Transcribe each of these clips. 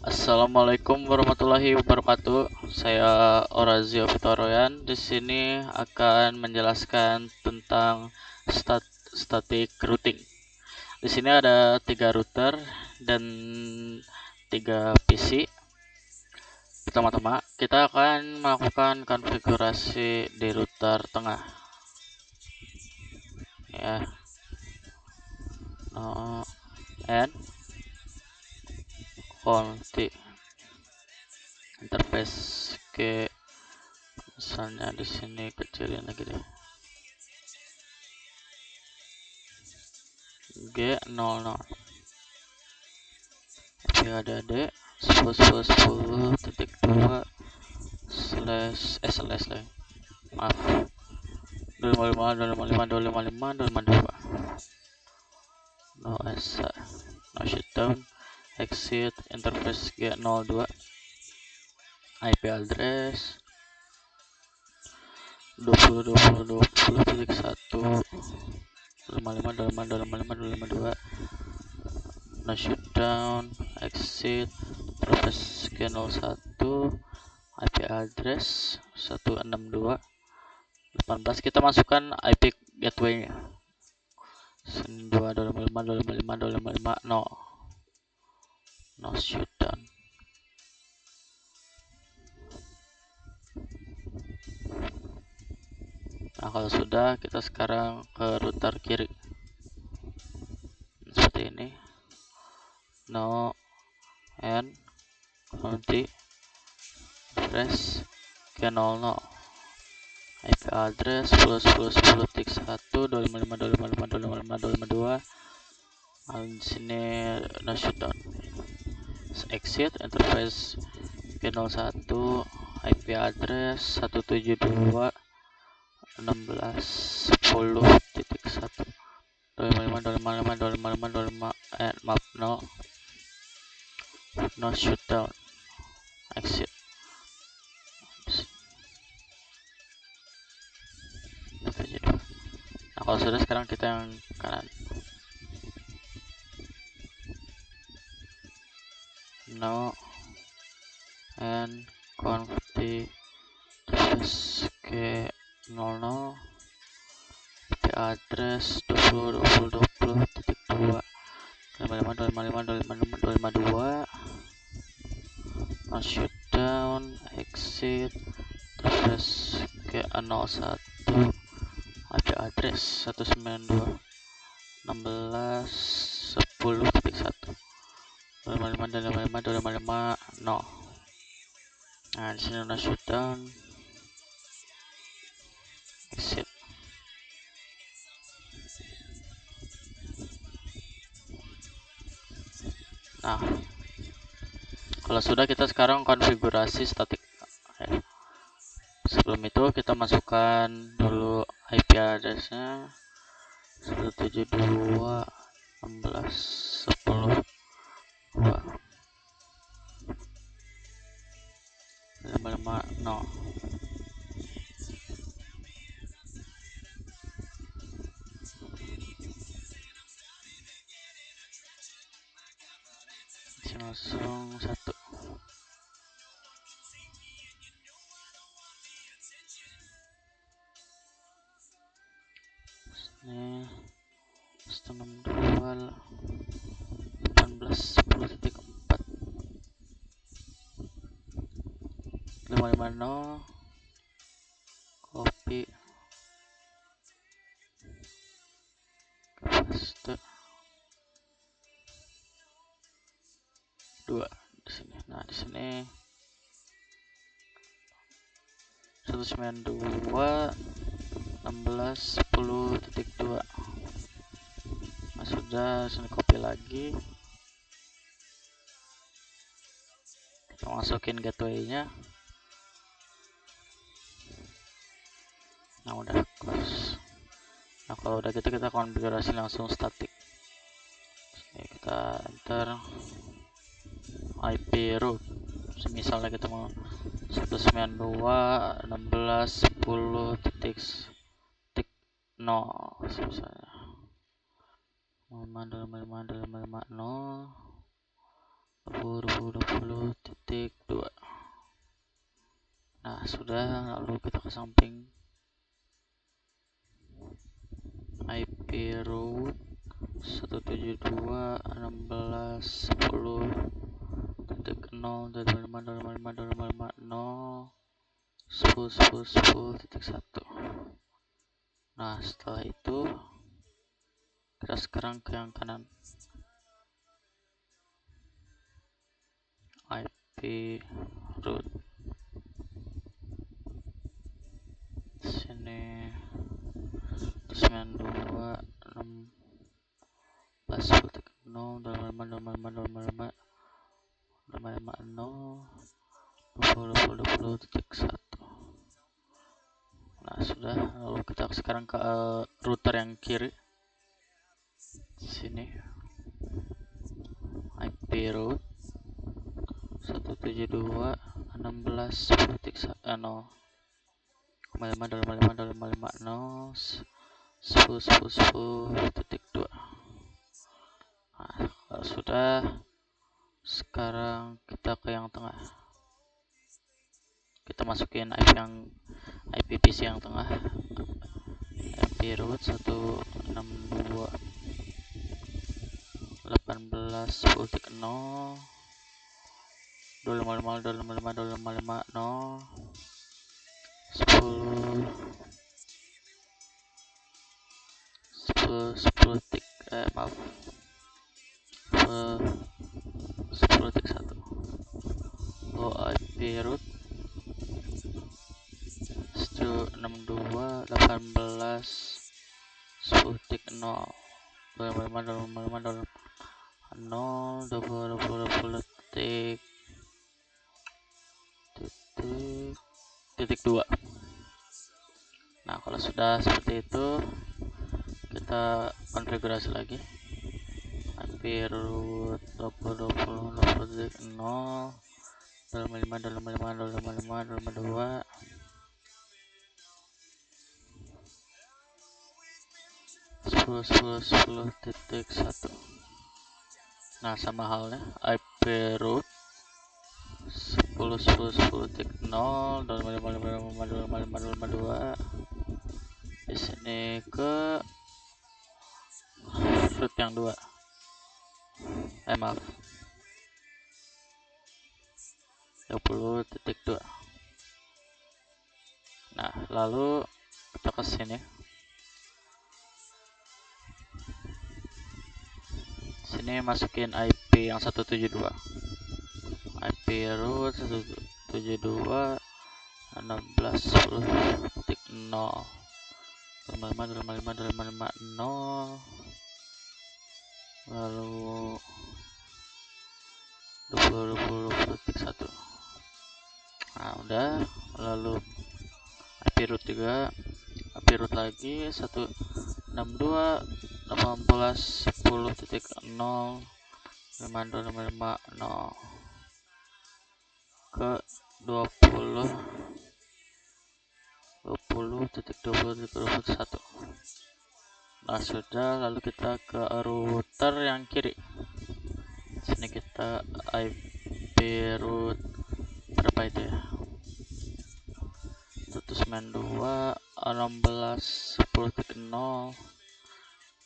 Assalamualaikum warahmatullahi wabarakatuh. Saya Orazio Vitoroyan. Di sini akan menjelaskan tentang static routing. Di sini ada 3 router dan 3 PC. Pertama-tama kita akan melakukan konfigurasi di router tengah. Ya, and konfig interface ke misalnya di sini kecilin lagi deh. G00 PADD 10.10.10.2 slash lagi, maaf, 255.255.255.252 no shutdown exit interface G02 IP address 20.20.20.1 no shutdown exit interface G01 IP address 162.18. Kita masukkan IP gateway-nya 2.255.255.255 no shutdown. Nah, kalau sudah, kita sekarang ke router kiri seperti ini. No and nanti refresh G00 IP address 10.10.10.1 255.255.255.252. Di sini no shutdown. Exit interface G01 IP address 172.16.10.1 255.255.255.255 maaf, no shutdown exit. Nah, kalau sudah, sekarang kita yang kanan. No and config interface G00 IP address 20.20.20.2 255.255.255.252 no shutdown exit interface G01 IP address 192.16.10.1 255.255.255 no. Nah, di sini no shutdown exit. Nah, kalau sudah, kita sekarang konfigurasi statik. Sebelum itu kita masukkan dulu IP address-nya 172.16.10.2 550. Langsung 1. Ini 162.18.10.4 550 copy paste 2 di sini. Nah, di sini 192.16.10.2. Nah, sudah, sini copy lagi. Kita masukin gateway-nya. Nah, udah close. Nah, kalau udah gitu, kita konfigurasi langsung statik. Oke, kita enter IP root. Misalnya kita mau 192.16.10.0 misalnya 555.255.0 20.20.20.2. Nah, sudah, lalu kita ke samping. IP route 172.16.10.0.5.0.5.0.5.0 Nah, setelah itu kita sekarang ke yang kanan. IP route sini 92.16.10.0.5.0.5.0.5.0.5.0.20.20.1. Nah, sudah, lalu kita sekarang ke router yang kiri. Sini IP route 172.16.10.0.5.0.5.0.5.0.10.10.10.2. Nah, kalau sudah, sekarang kita ke yang tengah. Kita masukin IP PC yang tengah. IP route 162.18.10.0 255.255.255.0 10.1. IP route 162.18.10.0 2. Nah, kalau sudah seperti itu, kita konfigurasi lagi. IP route 20.20.0 2. (10.10.10.1). Nah, sama halnya IP route 10.10.10.0 2. Di sini ke route yang 2. Maaf. 20.2. Nah, lalu kita ke sini. Sini masukin IP yang 172. IP route 172 16.10.0 255.255.255.0 lalu 20.20.1. Nah, udah, lalu IP route juga, IP route lagi 162.18.10.0 5.0 ke 20.20.21. Nah, sudah, lalu kita ke router yang kiri. Sini kita IP route berapa itu ya? 192.16.10.0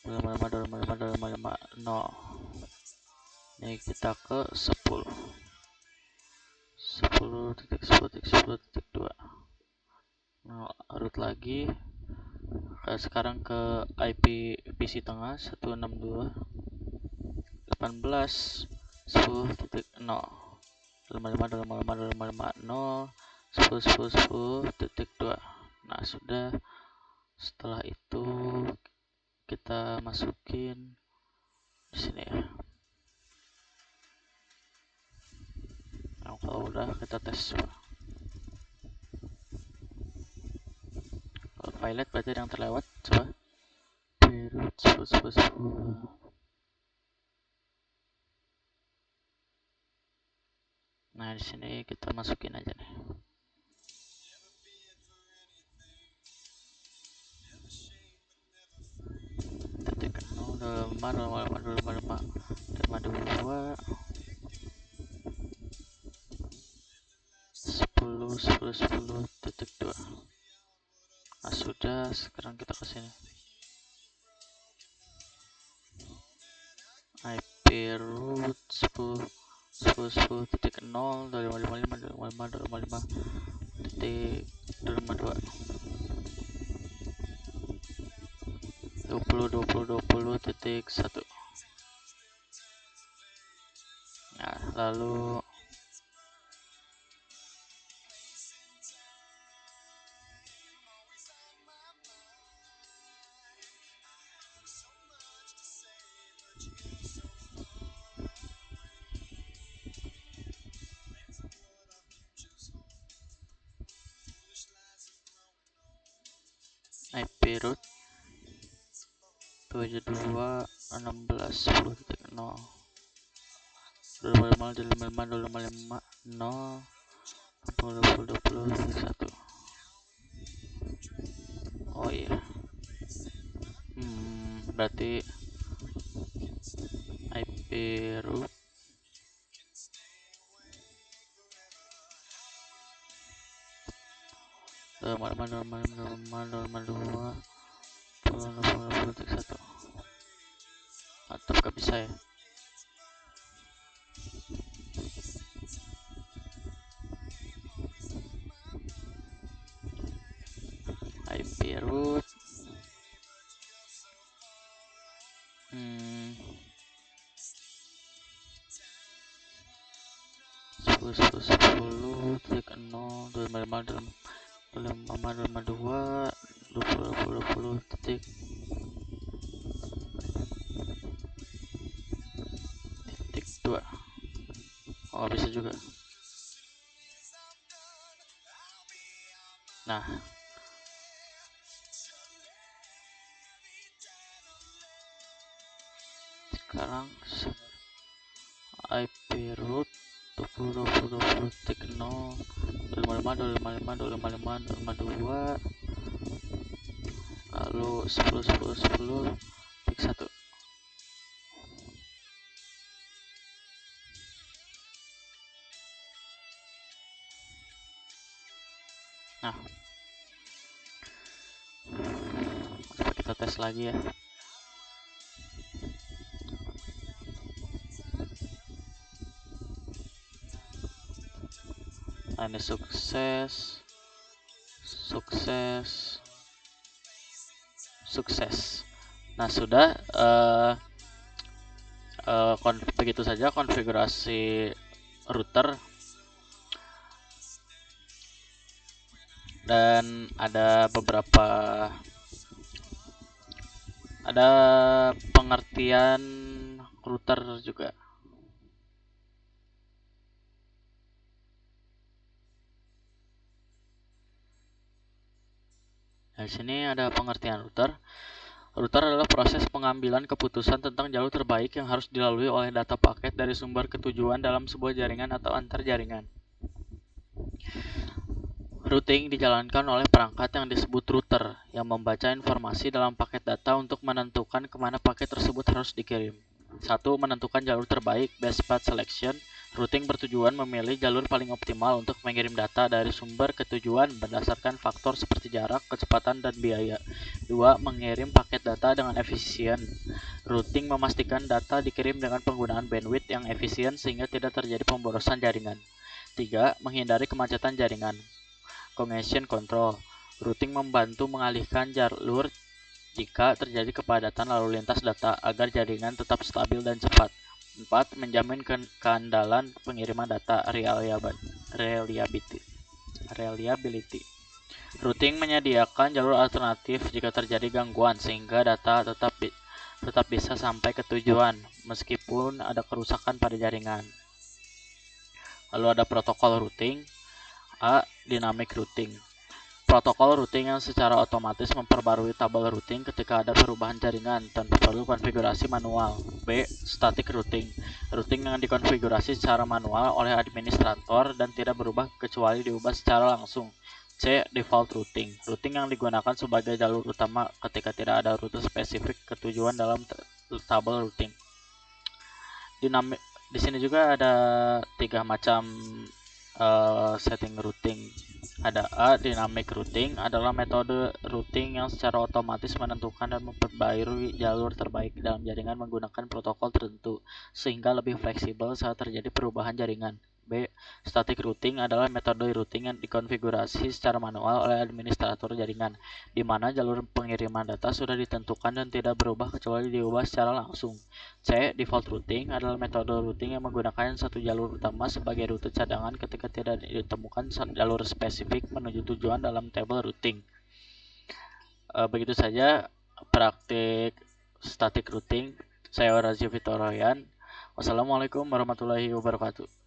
5.5.5.5.5.0. Ini kita ke 10.10.10.2. Nah, route lagi. Sekarang ke IP PC tengah 162.18.10.0 5.5.5.5.5.0 Nah, sudah. Setelah itu kita masukin di sini ya. Nah, kalau udah, kita tes. Kalau pilot berarti ada yang terlewat. Coba. Nah, di sini kita masukin aja nih. Titik 0, 2. 10.10.10.2. Nah sudah, sekarang kita ke sini. IP root 10.10.0.255.255.20.20.20.1. Nah, lalu IP root 72.16.10.0 20.20.20.1. Oh iya, berarti IP root atau gak bisa ya. IP root 10.10.10.20.20.2. Oh bisa juga. Nah sekarang IP root 20.20.0.255.2 lalu 10.10.10.1. Nah coba kita tes lagi ya. Nah, ini sukses. Nah sudah, begitu saja konfigurasi router. Dan ada pengertian router juga. Nah, di sini ada pengertian router. Router adalah proses pengambilan keputusan tentang jalur terbaik yang harus dilalui oleh data paket dari sumber ke tujuan dalam sebuah jaringan atau antar jaringan. Routing dijalankan oleh perangkat yang disebut router yang membaca informasi dalam paket data untuk menentukan kemana paket tersebut harus dikirim. 1. Menentukan jalur terbaik, best path selection. Routing bertujuan memilih jalur paling optimal untuk mengirim data dari sumber ke tujuan berdasarkan faktor seperti jarak, kecepatan, dan biaya. 2. Mengirim paket data dengan efisien. Routing memastikan data dikirim dengan penggunaan bandwidth yang efisien sehingga tidak terjadi pemborosan jaringan. 3. Menghindari kemacetan jaringan. Congestion control. Routing membantu mengalihkan jalur jika terjadi kepadatan lalu lintas data agar jaringan tetap stabil dan cepat. 4. Menjamin keandalan pengiriman data reliability. Routing menyediakan jalur alternatif jika terjadi gangguan sehingga data tetap bisa sampai ke tujuan meskipun ada kerusakan pada jaringan. Lalu ada protokol routing. A. Dynamic routing. Protokol routing yang secara otomatis memperbarui tabel routing ketika ada perubahan jaringan tanpa perlu konfigurasi manual. B. Static routing. Routing yang dikonfigurasi secara manual oleh administrator dan tidak berubah kecuali diubah secara langsung. C. Default routing. Routing yang digunakan sebagai jalur utama ketika tidak ada rute spesifik ke tujuan dalam tabel routing. Di sini juga ada 3 macam setting routing. Ada A. Dynamic routing adalah metode routing yang secara otomatis menentukan dan memperbarui jalur terbaik dalam jaringan menggunakan protokol tertentu, sehingga lebih fleksibel saat terjadi perubahan jaringan. B. Static routing adalah metode routing yang dikonfigurasi secara manual oleh administrator jaringan, di mana jalur pengiriman data sudah ditentukan dan tidak berubah kecuali diubah secara langsung. C. Default routing adalah metode routing yang menggunakan satu jalur utama sebagai rute cadangan ketika tidak ditemukan jalur spesifik menuju tujuan dalam tabel routing. Begitu saja praktik static routing. Saya Razio Fitoroyan. Wassalamualaikum warahmatullahi wabarakatuh.